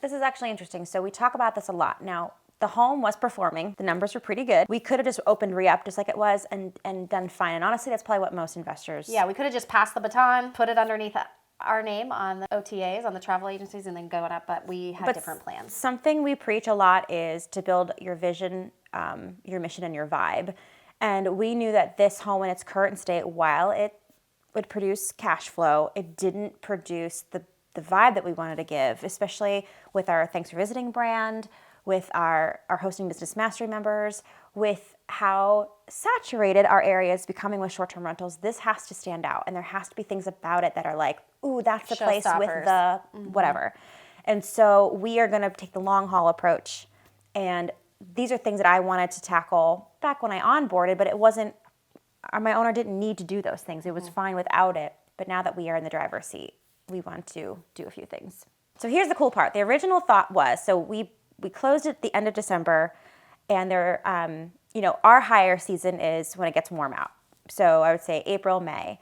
this is actually interesting. So we talk about this a lot. Now, the home was performing. The numbers were pretty good. We could have just opened re-up just like it was and done fine. And honestly, that's probably what most investors... Yeah, we could have just passed the baton, put it underneath our name on the OTAs, on the travel agencies, and then going up, but we had different plans. Something we preach a lot is to build your vision, your mission, and your vibe. And we knew that this home in its current state, while it would produce cash flow, it didn't produce the vibe that we wanted to give, especially with our Thanks for Visiting brand, with our hosting business mastery members, with how saturated our area is becoming with short-term rentals. This has to stand out, and there has to be things about it that are like, ooh, that's the place with the whatever. And so we are going to take the long haul approach, and these are things that I wanted to tackle back when I onboarded, but it wasn't, my owner didn't need to do those things. It was fine without it. But now that we are in the driver's seat, we want to do a few things. So here's the cool part. The original thought was, so we closed at the end of December, and there, our hire season is when it gets warm out. So I would say April, May.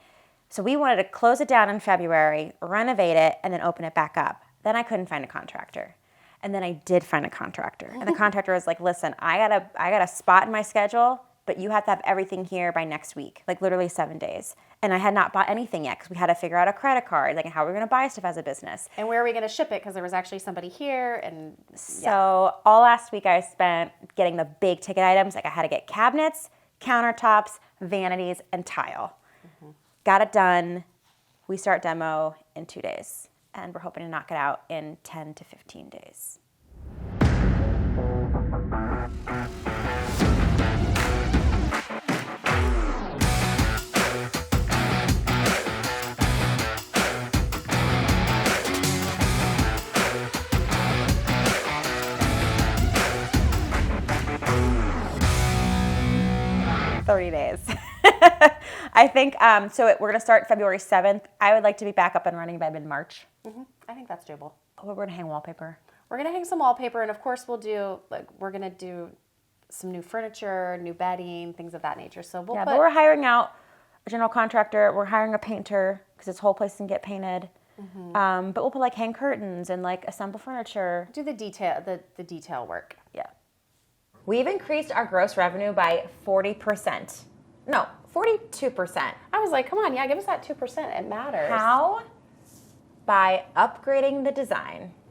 So we wanted to close it down in February, renovate it, and then open it back up. Then I couldn't find a contractor. And then I did find a contractor. And the contractor was like, listen, I got a spot in my schedule, but you have to have everything here by next week, like literally 7 days. And I had not bought anything yet because we had to figure out a credit card, like how we're going to buy stuff as a business. And where are we going to ship it? Because there was actually somebody here. And So all last week I spent getting the big ticket items. Like I had to get cabinets, countertops, vanities, and tile. Got it done. We start demo in 2 days. And we're hoping to knock it out in 10 to 15 days. Days. I think, so we're going to start February 7th. I would like to be back up and running by mid-March. I think that's doable. We're going to hang wallpaper. We're going to hang some wallpaper, and of course we're going to do some new furniture, new bedding, things of that nature. So but we're hiring out a general contractor. We're hiring a painter because this whole place can get painted. But we'll put like hang curtains and like assemble furniture. Do the detail work. Yeah. We've increased our gross revenue by 40%. No, 42%. I was like, come on, yeah, give us that 2%. It matters. How? By upgrading the design.